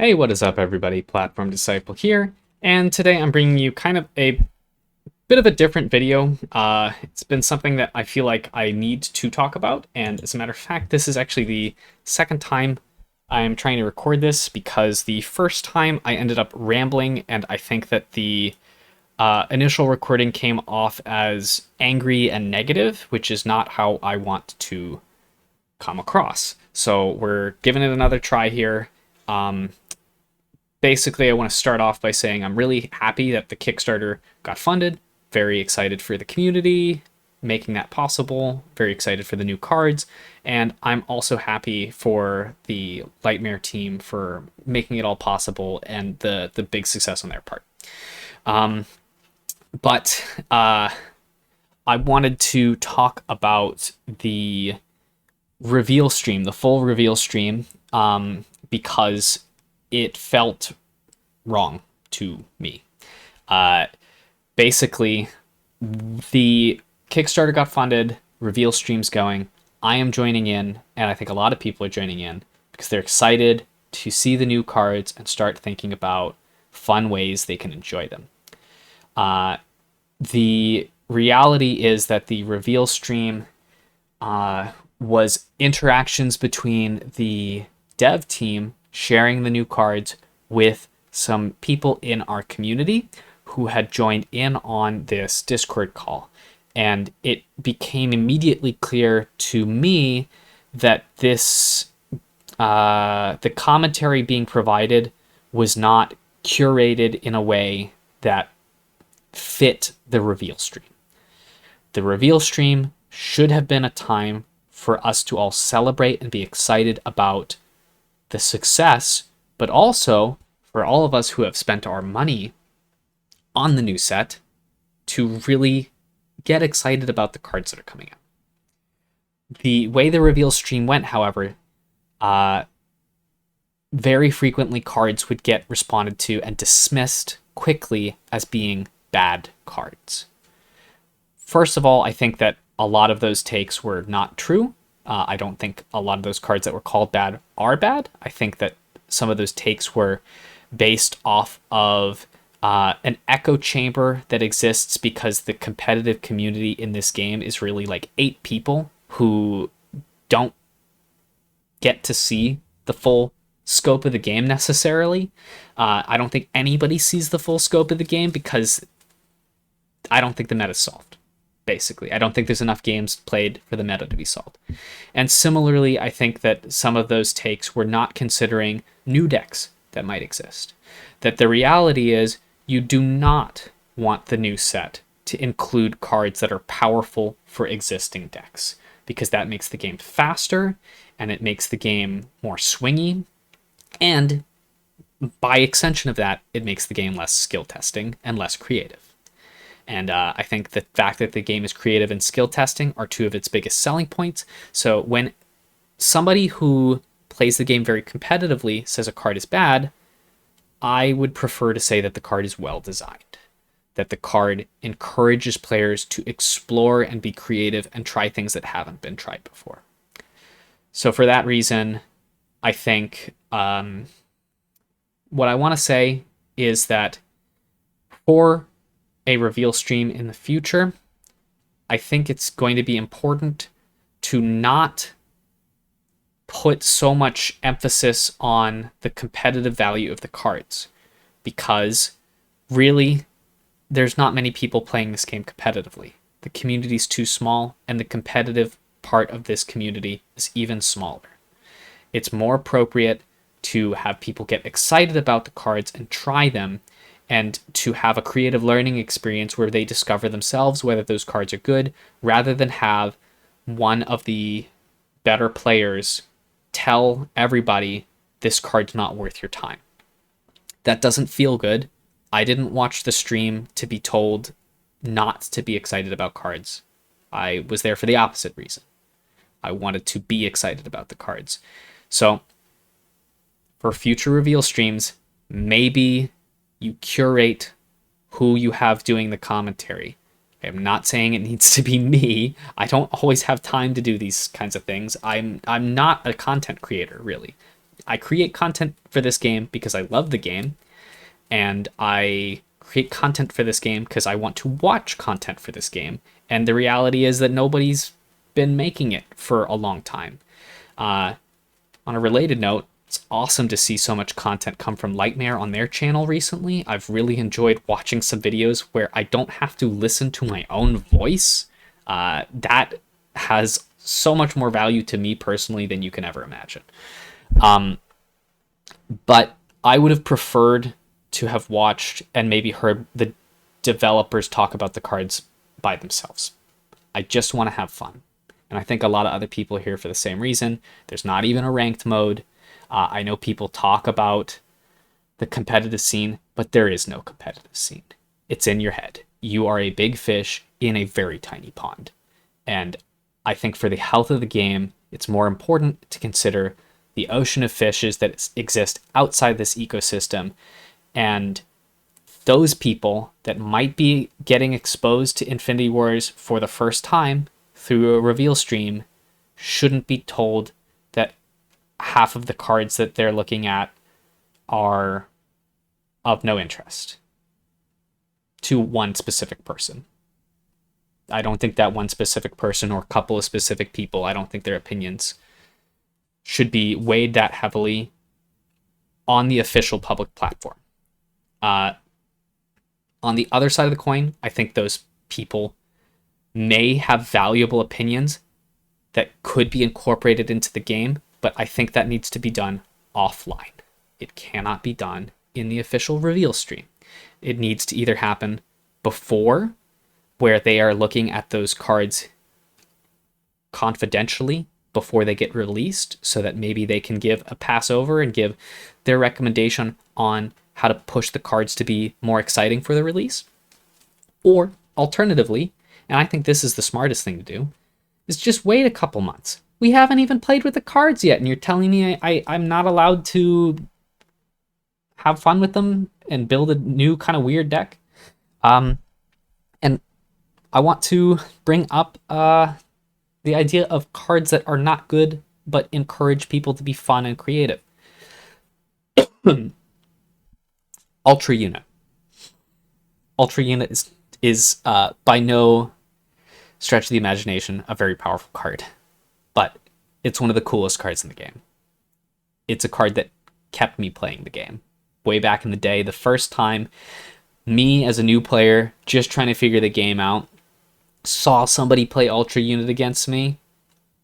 Hey, what is up, everybody? Platform Disciple here, and today I'm bringing you kind of a bit of a different video. It's been something that I feel like I need to talk about, and as a matter of fact, this is actually the second time I'm trying to record this because the first time I ended up rambling, and I think that the initial recording came off as angry and negative, which is not how I want to come across. So we're giving it another try here. Basically, I want to start off by saying I'm really happy that the Kickstarter got funded. Very excited for the community making that possible. Very excited for the new cards. And I'm also happy for the Lightmare team for making it all possible and the big success on their part. But I wanted to talk about the reveal stream, the full reveal stream, because it felt wrong to me. Basically, the Kickstarter got funded, reveal stream's going. I am joining in, and I think a lot of people are joining in because they're excited to see the new cards and start thinking about fun ways they can enjoy them. The reality is that the reveal stream was interactions between the dev team sharing the new cards with some people in our community who had joined in on this Discord call. And it became immediately clear to me that the commentary being provided was not curated in a way that fit the reveal stream. The reveal stream should have been a time for us to all celebrate and be excited about the success, but also for all of us who have spent our money on the new set to really get excited about the cards that are coming out. The way the reveal stream went, however, very frequently cards would get responded to and dismissed quickly as being bad cards. First of all, I think that a lot of those takes were not true. I don't think a lot of those cards that were called bad are bad. I think that some of those takes were based off of an echo chamber that exists because the competitive community in this game is really like 8 people who don't get to see the full scope of the game necessarily. I don't think anybody sees the full scope of the game because I don't think the meta's solved. Basically, I don't think there's enough games played for the meta to be solved. And similarly, I think that some of those takes were not considering new decks that might exist. That the reality is you do not want the new set to include cards that are powerful for existing decks, because that makes the game faster and it makes the game more swingy, and by extension of that, it makes the game less skill testing and less creative. And I think the fact that the game is creative and skill testing are two of its biggest selling points. So when somebody who plays the game very competitively says a card is bad, I would prefer to say that the card is well designed, that the card encourages players to explore and be creative and try things that haven't been tried before. So for that reason, I think what I want to say is that for a reveal stream in the future, I think it's going to be important to not put so much emphasis on the competitive value of the cards, because really there's not many people playing this game competitively. The community's too small, and the competitive part of this community is even smaller. It's more appropriate to have people get excited about the cards and try them, and to have a creative learning experience where they discover themselves whether those cards are good, rather than have one of the better players tell everybody this card's not worth your time. That doesn't feel good. I didn't watch the stream to be told not to be excited about cards. I was there for the opposite reason. I wanted to be excited about the cards. So for future reveal streams, maybe you curate who you have doing the commentary. I'm not saying it needs to be me. I don't always have time to do these kinds of things. I'm not a content creator, really. I create content for this game because I love the game, and I create content for this game because I want to watch content for this game. And the reality is that nobody's been making it for a long time. On a related note, it's awesome to see so much content come from Lightmare on their channel recently. I've really enjoyed watching some videos where I don't have to listen to my own voice. That has so much more value to me personally than you can ever imagine. But I would have preferred to have watched and maybe heard the developers talk about the cards by themselves. I just want to have fun. And I think a lot of other people are here for the same reason. There's not even a ranked mode. I know people talk about the competitive scene, but there is no competitive scene. It's in your head. You are a big fish in a very tiny pond. And I think for the health of the game, it's more important to consider the ocean of fishes that exist outside this ecosystem. And those people that might be getting exposed to Infinity Wars for the first time through a reveal stream shouldn't be told that half of the cards that they're looking at are of no interest to one specific person. I don't think that one specific person or a couple of specific people, I don't think their opinions should be weighed that heavily on the official public platform. On the other side of the coin, I think those people may have valuable opinions that could be incorporated into the game, but I think that needs to be done offline. It cannot be done in the official reveal stream. It needs to either happen before, where they are looking at those cards confidentially before they get released, so that maybe they can give a pass over and give their recommendation on how to push the cards to be more exciting for the release. Or alternatively, and I think this is the smartest thing to do, is just wait a couple months. We haven't even played with the cards yet, and you're telling me I'm not allowed to have fun with them and build a new kind of weird deck? And I want to bring up the idea of cards that are not good, but encourage people to be fun and creative. Ultra Unit. Ultra Unit is by no stretch of the imagination a very powerful card, but it's one of the coolest cards in the game. It's a card that kept me playing the game. Way back in the day, the first time me as a new player just trying to figure the game out saw somebody play Ultra Unit against me,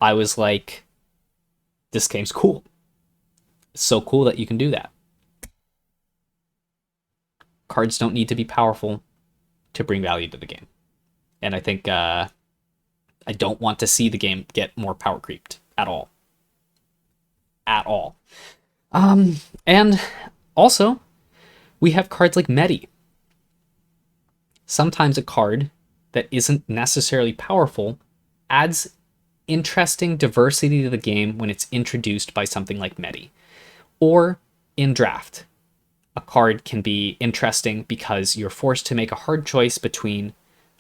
I was like, this game's cool. It's so cool that you can do that. Cards don't need to be powerful to bring value to the game. And I think I don't want to see the game get more power creeped at all. At all. And also, we have cards like Medi. Sometimes a card that isn't necessarily powerful adds interesting diversity to the game when it's introduced by something like Medi. Or in draft, a card can be interesting because you're forced to make a hard choice between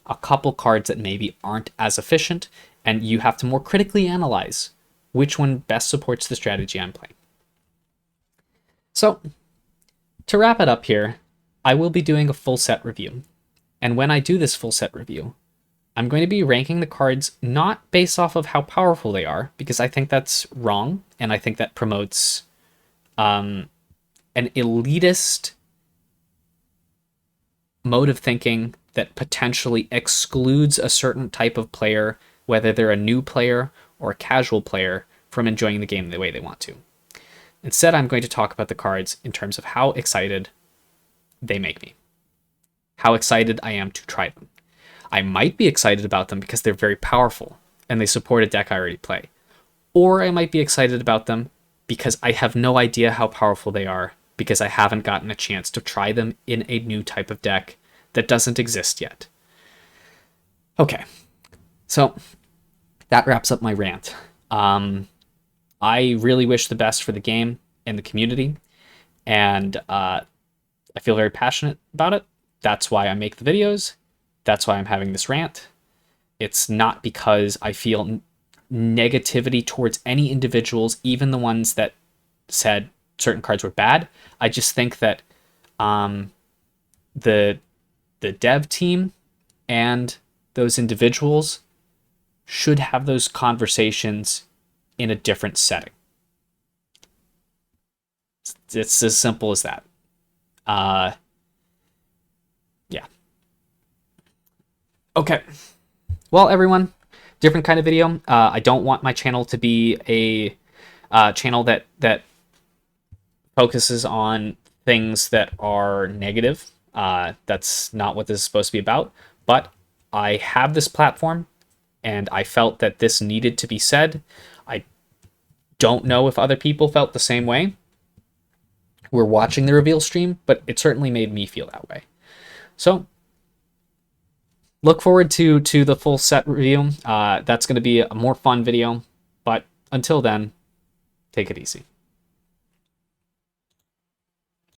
a couple cards that maybe aren't as efficient, and you have to more critically analyze which one best supports the strategy I'm playing. So, to wrap it up here, I will be doing a full set review. And when I do this full set review, I'm going to be ranking the cards not based off of how powerful they are, because I think that's wrong, and I think that promotes an elitist mode of thinking that potentially excludes a certain type of player, whether they're a new player or a casual player, from enjoying the game the way they want to. Instead, I'm going to talk about the cards in terms of how excited they make me. How excited I am to try them. I might be excited about them because they're very powerful and they support a deck I already play. Or I might be excited about them because I have no idea how powerful they are, because I haven't gotten a chance to try them in a new type of deck that doesn't exist yet. Okay, so that wraps up my rant. I really wish the best for the game and the community, and I feel very passionate about it. That's why I make the videos. That's why I'm having this rant. It's not because I feel negativity towards any individuals, even the ones that said certain cards were bad. I just think that the dev team and those individuals should have those conversations in a different setting. It's as simple as that. Yeah. Okay. Well, everyone, different kind of video. I don't want my channel to be a channel that focuses on things that are negative. That's not what this is supposed to be about. But I have this platform, and I felt that this needed to be said. I don't know if other people felt the same way. We're watching the reveal stream, but it certainly made me feel that way. So look forward to the full set review. That's going to be a more fun video. But until then, take it easy.